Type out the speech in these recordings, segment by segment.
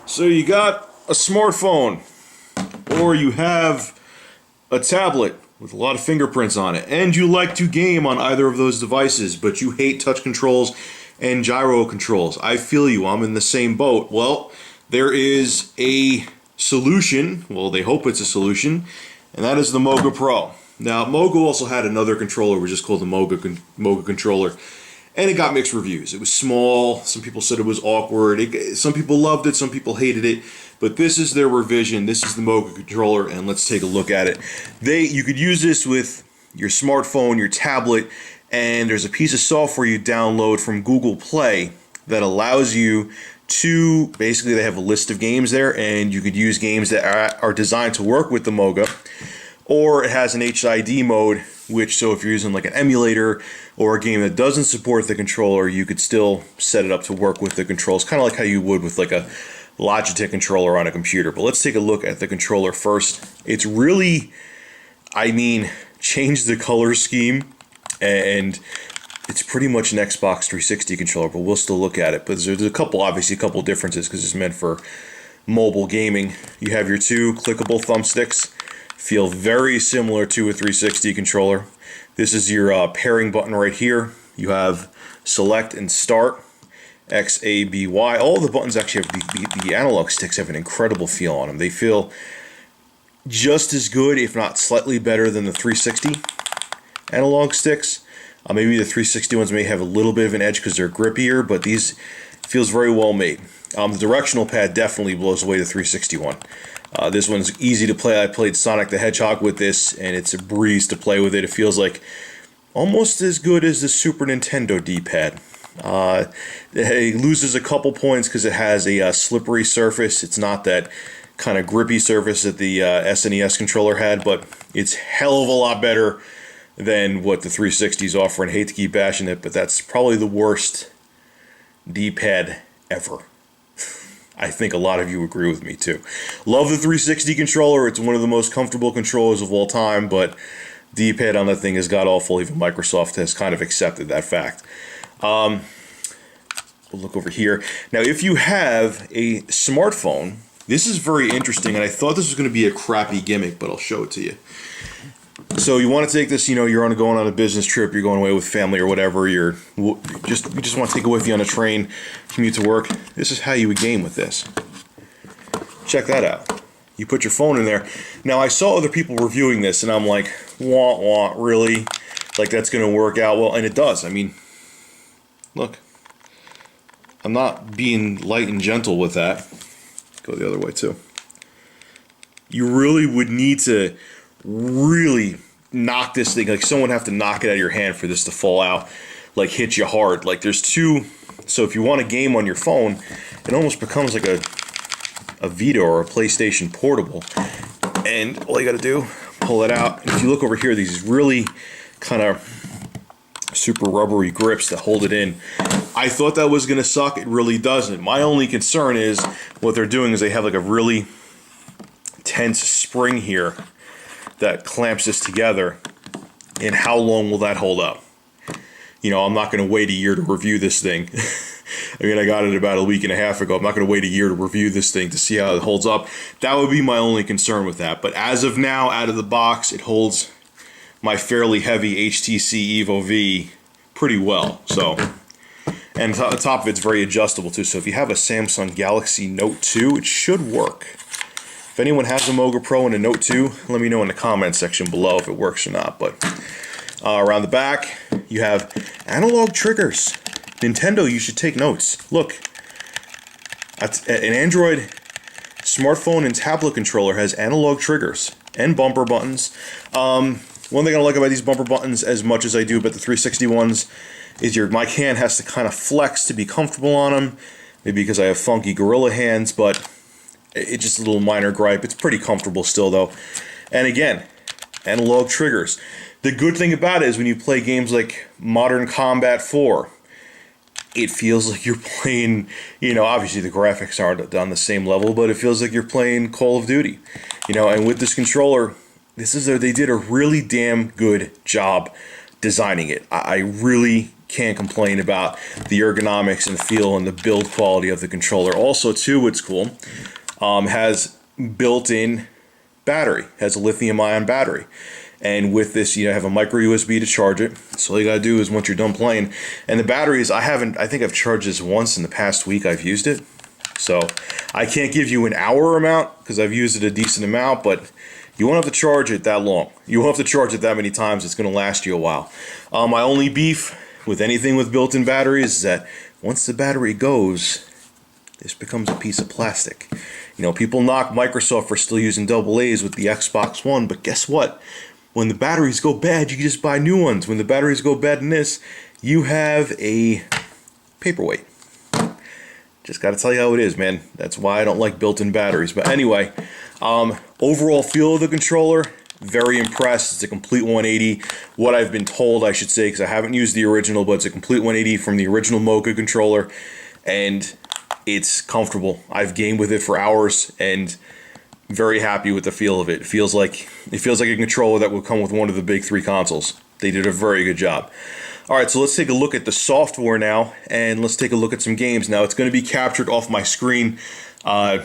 So you got a smartphone, or you have a tablet with a lot of fingerprints on it, and you like to game on either of those devices, but you hate touch controls and gyro controls. I feel you, I'm in the same boat. Well, there is a solution, well they hope it's a solution, and that is the Moga Pro. Now Moga also had another controller which is called the Moga controller, and it got mixed reviews. It was small, some people said it was awkward, some people loved it, some people hated it, but this is their revision. This is the Moga controller, and let's take a look at it. You could use this with your smartphone, your tablet, and there's a piece of software you download from Google Play that allows you to, basically they have a list of games there, and you could use games that are designed to work with the Moga, or it has an HID mode, which, so if you're using like an emulator or a game that doesn't support the controller, you could still set it up to work with the controls, kind of like how you would with like a Logitech controller on a computer. But let's take a look at the controller first. It's really, changed the color scheme, and it's pretty much an Xbox 360 controller, but we'll still look at it. But there's obviously a couple differences because it's meant for mobile gaming. You have your two clickable thumbsticks, feel very similar to a 360 controller. This is your pairing button right here. You have select and start, X, A, B, Y. All the buttons actually have the analog sticks have an incredible feel on them. They feel just as good, if not slightly better, than the 360 analog sticks. Maybe the 360 ones may have a little bit of an edge because they're grippier, but these feels very well made. The directional pad definitely blows away the 360 one. This one's easy to play. I played Sonic the Hedgehog with this, and it's a breeze to play with it. It feels like almost as good as the Super Nintendo D-pad. It loses a couple points because it has a slippery surface. It's not that kind of grippy surface that the SNES controller had, but it's hell of a lot better than what the 360s offer. And I hate to keep bashing it, but that's probably the worst D-pad ever. I think a lot of you agree with me too. Love the 360 controller. It's one of the most comfortable controllers of all time, but D-pad on that thing is god-awful. Even Microsoft has kind of accepted that fact. We'll look over here. Now, if you have a smartphone, this is very interesting, and I thought this was going to be a crappy gimmick, but I'll show it to you. So you want to take this, you're going on a business trip, you're going away with family or whatever, you just want to take it with you on a train, commute to work. This is how you would game with this. Check that out. You put your phone in there. Now, I saw other people reviewing this, and I'm like, wah, wah, really? Like, that's going to work out well? And it does. Look. I'm not being light and gentle with that. Go the other way, too. You really would need to really knock this thing, like someone have to knock it out of your hand for this to fall out, like hit you hard. Like there's two, so if you want a game on your phone, it almost becomes like a Vita or a PlayStation Portable, and all you gotta do, pull it out, and if you look over here, these really kind of super rubbery grips that hold it in. I thought that was gonna suck. It really doesn't. My only concern is what they're doing is they have like a really tense spring here that clamps this together, and how long will that hold up? I'm not going to wait a year to review this thing. I got it about a week and a half ago. I'm not going to wait a year to review this thing to see how it holds up. That would be my only concern with that. But as of now, out of the box, it holds my fairly heavy HTC Evo V pretty well. So, and the top of it's very adjustable too. So if you have a Samsung Galaxy Note 2, it should work. If anyone has a Moga Pro and a Note 2, let me know in the comments section below if it works or not. But around the back, you have analog triggers. Nintendo, you should take notes. Look, an Android smartphone and tablet controller has analog triggers and bumper buttons. One thing I like about these bumper buttons as much as I do about the 360 ones is my hand has to kind of flex to be comfortable on them. Maybe because I have funky gorilla hands, but it's just a little minor gripe. It's pretty comfortable still, though. And again, analog triggers. The good thing about it is when you play games like Modern Combat 4, it feels like you're playing, obviously the graphics aren't on the same level, but it feels like you're playing Call of Duty. And with this controller, they did a really damn good job designing it. I really can't complain about the ergonomics and feel and the build quality of the controller. Also, too, what's cool, has built-in battery, has a lithium-ion battery. And with this, you have a micro USB to charge it. So all you gotta do is once you're done playing. And the batteries, I think I've charged this once in the past week I've used it. So I can't give you an hour amount because I've used it a decent amount, but you won't have to charge it that long. You won't have to charge it that many times. It's gonna last you a while. My only beef with anything with built-in batteries is that once the battery goes, this becomes a piece of plastic. You know, people knock Microsoft for still using AA's with the Xbox One, but guess what? When the batteries go bad, you can just buy new ones. When the batteries go bad in this, you have a paperweight. Just got to tell you how it is, man. That's why I don't like built-in batteries. But anyway, overall feel of the controller, very impressed. It's a complete 180. What I've been told, I should say, because I haven't used the original, but it's a complete 180 from the original Moga controller, and it's comfortable. I've gamed with it for hours, and very happy with the feel of it. It feels like a controller that would come with one of the big 3 consoles. They did a very good job. All right, so let's take a look at the software now, and let's take a look at some games. Now, it's going to be captured off my screen. My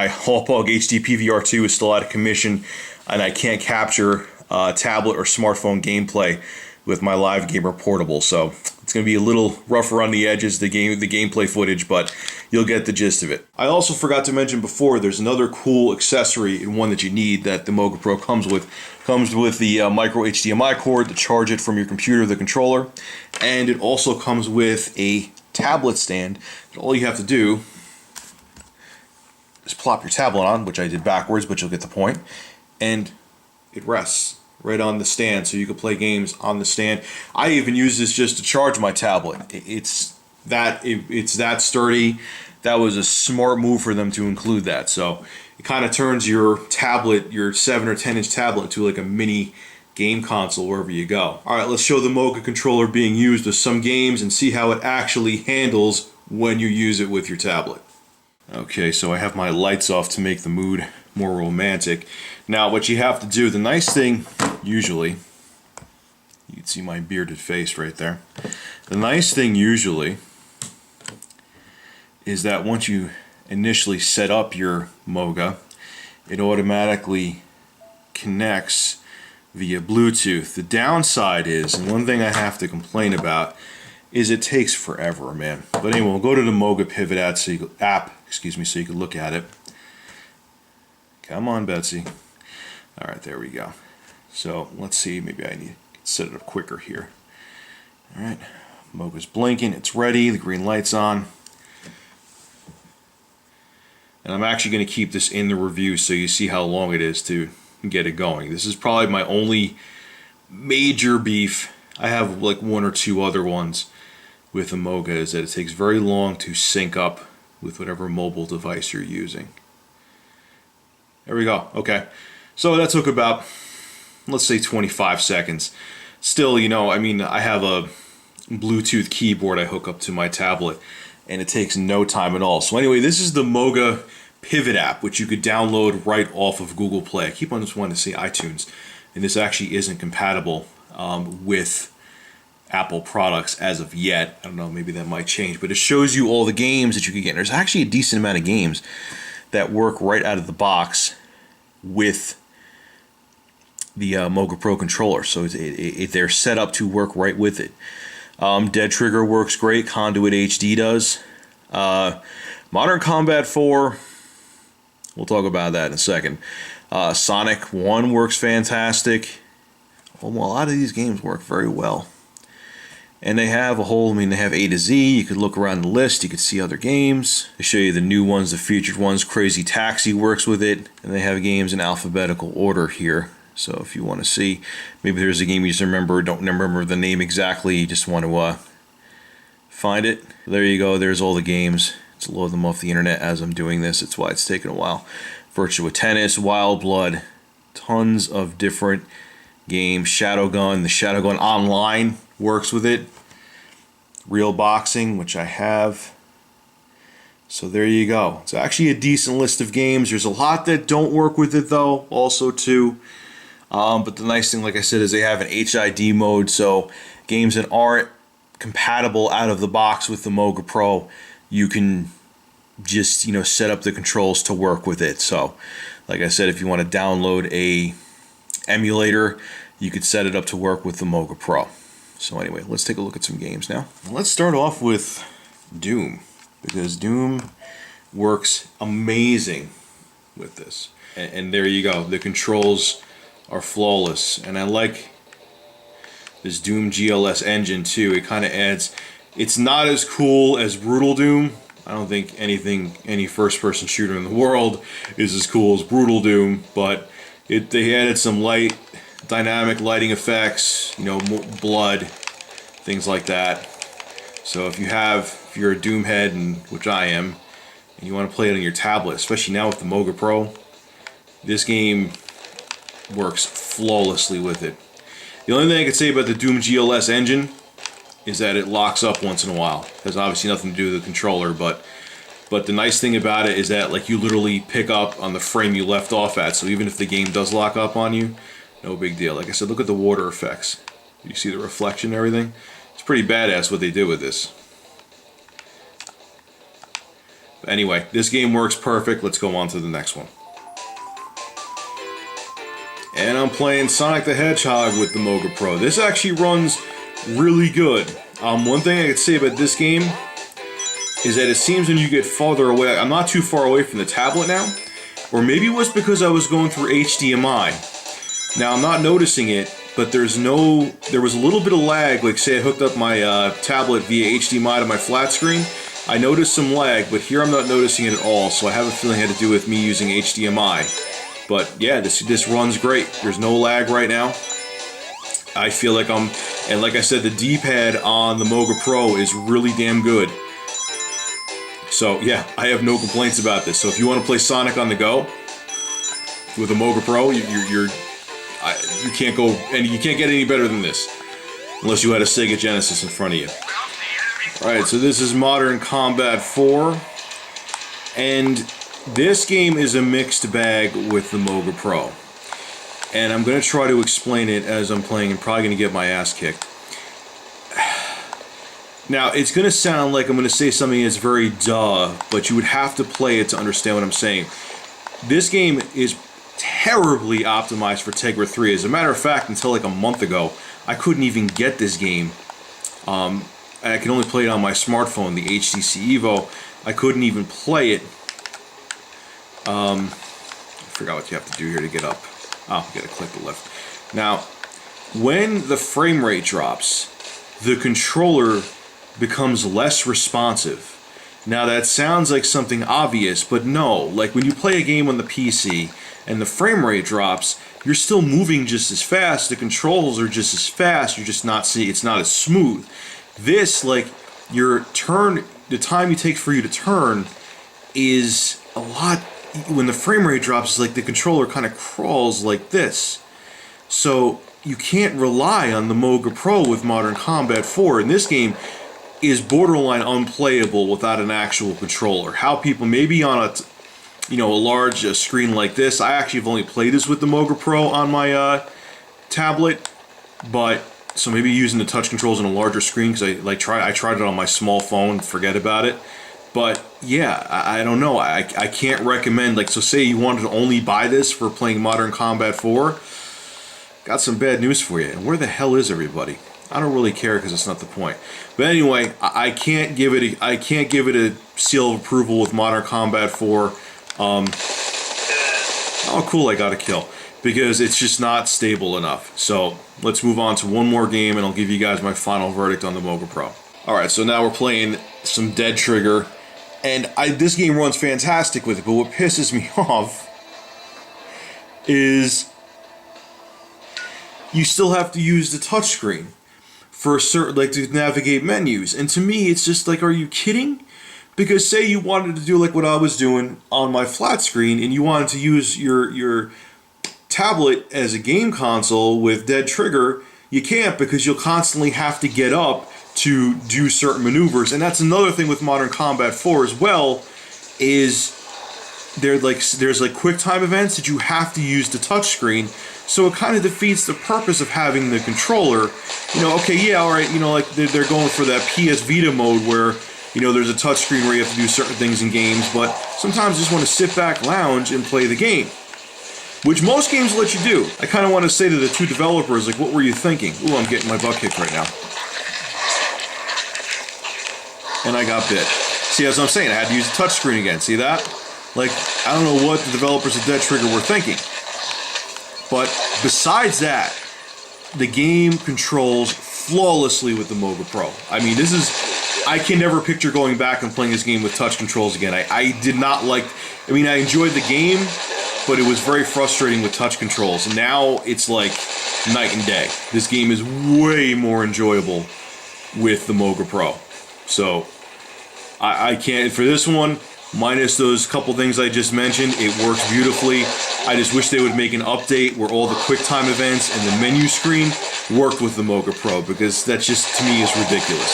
Hauppauge HD PVR2 is still out of commission, and I can't capture tablet or smartphone gameplay with my Live Gamer portable. So it's going to be a little rough around the edges, the gameplay footage, but you'll get the gist of it. I also forgot to mention before, there's another cool accessory and one that you need that the Moga Pro comes with. Comes with the micro HDMI cord to charge it from your computer, the controller, and it also comes with a tablet stand. All you have to do is plop your tablet on, which I did backwards, but you'll get the point, and it rests right on the stand, so you can play games on the stand. I even use this just to charge my tablet. It's that sturdy. That was a smart move for them to include that. So it kind of turns your tablet, your 7 or 10 inch tablet, into like a mini game console wherever you go. All right, let's show the Moga controller being used with some games and see how it actually handles when you use it with your tablet. Okay, so I have my lights off to make the mood more romantic. Now, what you have to do, the nice thing, usually, you can see my bearded face right there. The nice thing usually is that once you initially set up your Moga, it automatically connects via Bluetooth. The downside is, and one thing I have to complain about, is it takes forever, man. But anyway, we'll go to the Moga Pivot app so you can look at it. Come on, Betsy. All right, there we go. So let's see, maybe I need to set it up quicker here. All right, Moga's blinking, it's ready, the green light's on. And I'm actually going to keep this in the review so you see how long it is to get it going. This is probably my only major beef. I have like 1 or 2 other ones with the Moga, is that it takes very long to sync up with whatever mobile device you're using. There we go. Okay. So that took about, let's say, 25 seconds. Still, you know, I mean, I have a Bluetooth keyboard I hook up to my tablet, and it takes no time at all. So anyway, this is the Moga Pivot app, which you could download right off of Google Play. I keep on just wanting to say iTunes, and this actually isn't compatible with Apple products as of yet. I don't know, maybe that might change, but it shows you all the games that you can get. There's actually a decent amount of games that work right out of the box with the Moga Pro controller, so they're set up to work right with it. Dead Trigger works great, Conduit HD does. Modern Combat 4, we'll talk about that in a second. Sonic 1 works fantastic. Well, a lot of these games work very well. And they have a whole, they have A to Z. You could look around the list, you could see other games. They show you the new ones, the featured ones. Crazy Taxi works with it. And they have games in alphabetical order here. So if you want to see, maybe there's a game you just don't remember the name exactly, you just want to find it. There you go, there's all the games. Let's load them off the internet as I'm doing this. That's why it's taking a while. Virtua Tennis, Wild Blood, tons of different games. Shadowgun, the Shadowgun Online works with it. Real Boxing, which I have. So there you go. It's actually a decent list of games. There's a lot that don't work with it though, also too. But the nice thing, like I said, is they have an HID mode, so games that aren't compatible out of the box with the Moga Pro, you can just, you know, set up the controls to work with it. So like I said, if you want to download a emulator, you could set it up to work with the Moga Pro. So anyway, let's take a look at some games now. Let's start off with Doom, because Doom works amazing with this. And there you go, the controls are flawless. And I like this Doom GLS engine too. It kind of adds, it's not as cool as Brutal Doom. I don't think any first-person shooter in the world is as cool as Brutal Doom, but they added some dynamic lighting effects, you know, more blood, things like that. So if you're a Doom head, which I am, and you want to play it on your tablet, especially now with the Moga Pro, this game works flawlessly with it. The only thing I could say about the Doom GLS engine is that it locks up once in a while. It has obviously nothing to do with the controller, but the nice thing about it is that, like, you literally pick up on the frame you left off at, so even if the game does lock up on you, no big deal. Like I said, look at the water effects. You see the reflection and everything? It's pretty badass what they did with this. But anyway, this game works perfect. Let's go on to the next one. And I'm playing Sonic the Hedgehog with the Moga Pro. This actually runs really good. One thing I could say about this game is that it seems when you get farther away, I'm not too far away from the tablet now, or maybe it was because I was going through HDMI. Now I'm not noticing it, but there was a little bit of lag, like say I hooked up my tablet via HDMI to my flat screen. I noticed some lag, but here I'm not noticing it at all, so I have a feeling it had to do with me using HDMI. But yeah, this runs great. There's no lag right now. I feel like and like I said, the D-pad on the Moga Pro is really damn good. So yeah, I have no complaints about this. So if you want to play Sonic on the go with a Moga Pro, you can't get any better than this, unless you had a Sega Genesis in front of you. All right, so this is Modern Combat 4, and this game is a mixed bag with the Moga Pro. And I'm going to try to explain it as I'm playing and probably going to get my ass kicked. Now, it's going to sound like I'm going to say something that's very duh, but you would have to play it to understand what I'm saying. This game is terribly optimized for Tegra 3. As a matter of fact, until like a month ago, I couldn't even get this game. And I can only play it on my smartphone, the HTC Evo. I couldn't even play it. I forgot what you have to do here to get up. Oh, you gotta click the left. Now, when the frame rate drops, the controller becomes less responsive. Now that sounds like something obvious, but no. Like when you play a game on the PC and the frame rate drops, you're still moving just as fast, the controls are just as fast, you're just not seeing, it's not as smooth. This, like, your turn, the time you take for you to turn is a lot. When the frame rate drops, it's like the controller kind of crawls like this. So you can't rely on the Moga Pro with Modern Combat 4. And this game is borderline unplayable without an actual controller. How people, maybe on a large screen like this, I actually have only played this with the Moga Pro on my tablet, but so maybe using the touch controls on a larger screen, because I tried it on my small phone, forget about it. But yeah, I don't know. I can't recommend, like, so say you wanted to only buy this for playing Modern Combat 4. Got some bad news for you. And where the hell is everybody? I don't really care because it's not the point. But anyway, I can't give it a seal of approval with Modern Combat 4. Oh, cool! I got a kill because it's just not stable enough. So let's move on to one more game, and I'll give you guys my final verdict on the Moga Pro. All right, so now we're playing some Dead Trigger. And this game runs fantastic with it, but what pisses me off is you still have to use the touchscreen for a certain, like, to navigate menus. And to me, it's just like, are you kidding? Because say you wanted to do like what I was doing on my flat screen, and you wanted to use your tablet as a game console with Dead Trigger, you can't, because you'll constantly have to get up to do certain maneuvers. And that's another thing with Modern Combat 4 as well, is there's like quick time events that you have to use the touchscreen. So it kind of defeats the purpose of having the controller. You know, okay, yeah, all right, you know, like they're going for that PS Vita mode where, you know, there's a touchscreen where you have to do certain things in games, but sometimes you just want to sit back, lounge, and play the game, which most games let you do. I kind of want to say to the two developers, like, what were you thinking? Ooh, I'm getting my butt kicked right now. And I got bit. See, that's what I'm saying. I had to use a touchscreen again. See that? Like, I don't know what the developers of Dead Trigger were thinking. But besides that, the game controls flawlessly with the Moga Pro. I mean, this is... I can never picture going back and playing this game with touch controls again. I did not like... I mean, I enjoyed the game, but it was very frustrating with touch controls. And now it's like night and day. This game is way more enjoyable with the Moga Pro. So, I can't... For this one, minus those couple things I just mentioned, it works beautifully. I just wish they would make an update where all the QuickTime events and the menu screen worked with the Moga Pro, because that just, to me, is ridiculous.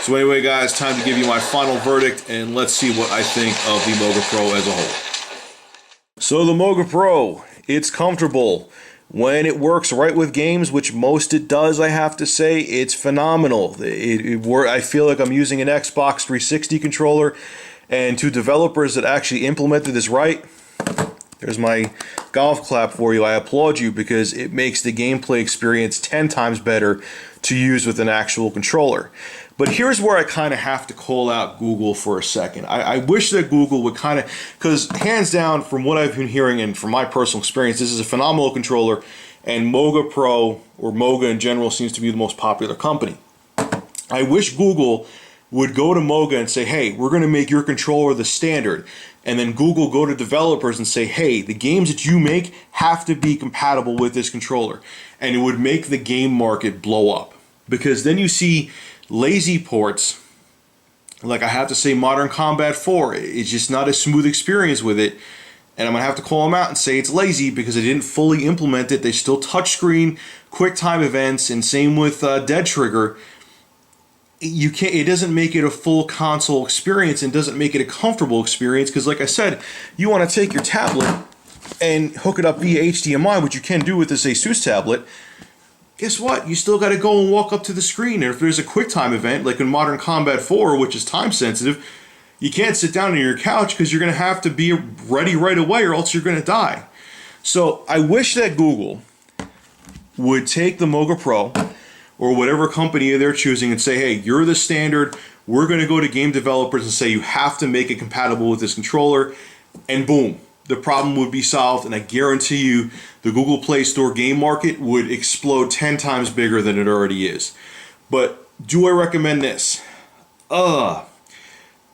So anyway, guys, time to give you my final verdict, and let's see what I think of the Moga Pro as a whole. So the Moga Pro, it's comfortable. When it works right with games, which most it does, I have to say, it's phenomenal. I feel like I'm using an Xbox 360 controller, and to developers that actually implemented this right, there's my golf clap for you. I applaud you, because it makes the gameplay experience 10 times better to use with an actual controller. But here's where I kind of have to call out Google for a second. I wish that Google would kind of, because hands down, from what I've been hearing and from my personal experience, this is a phenomenal controller, and Moga Pro, or Moga in general, seems to be the most popular company. I wish Google would go to Moga and say, hey, we're going to make your controller the standard. And then Google go to developers and say, hey, the games that you make have to be compatible with this controller. And it would make the game market blow up. Because then you see lazy ports, like I have to say Modern Combat 4, it's just not a smooth experience with it. And I'm going to have to call them out and say it's lazy because they didn't fully implement it. They still touchscreen, QuickTime events, and same with Dead Trigger. You can't. It doesn't make it a full console experience and doesn't make it a comfortable experience, because like I said, you want to take your tablet and hook it up via HDMI, which you can do with this Asus tablet. Guess what? You still got to go and walk up to the screen. And if there's a QuickTime event, like in Modern Combat 4, which is time sensitive, you can't sit down on your couch because you're going to have to be ready right away, or else you're going to die. So I wish that Google would take the Moga Pro, or whatever company they're choosing, and say, hey, you're the standard. We're going to go to game developers and say you have to make it compatible with this controller, and boom, the problem would be solved. And I guarantee you the Google Play Store game market would explode 10 times bigger than it already is. But do I recommend this? I'm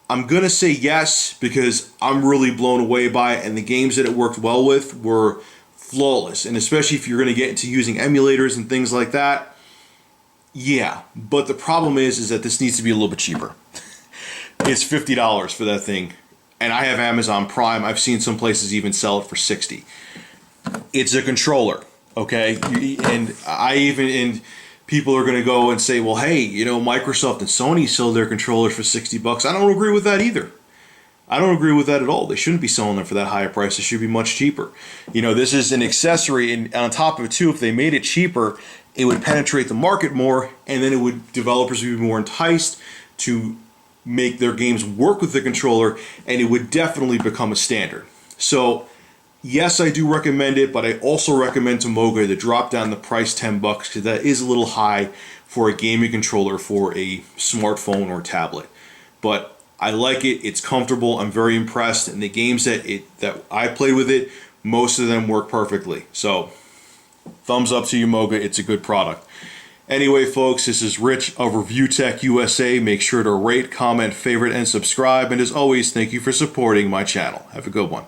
going to say yes, because I'm really blown away by it, and the games that it worked well with were flawless. And especially if you're going to get into using emulators and things like that, yeah, but the problem is that this needs to be a little bit cheaper. It's $50 for that thing, and I have Amazon Prime. I've seen some places even sell it for $60. It's a controller, okay? And people are going to go and say, well, hey, you know, Microsoft and Sony sell their controllers for $60. I don't agree with that either. I don't agree with that at all. They shouldn't be selling them for that high a price. It should be much cheaper. You know, this is an accessory, and on top of it too, if they made it cheaper, it would penetrate the market more, and then developers would be more enticed to make their games work with the controller, and it would definitely become a standard. So, yes, I do recommend it, but I also recommend to Moga to drop down the price $10, because that is a little high for a gaming controller for a smartphone or tablet. But I like it. It's comfortable. I'm very impressed, and the games that I played with it, most of them work perfectly. So, thumbs up to you, Moga. It's a good product. Anyway, folks, this is Rich of Review Tech USA. Make sure to rate, comment, favorite, and subscribe. And as always, thank you for supporting my channel. Have a good one.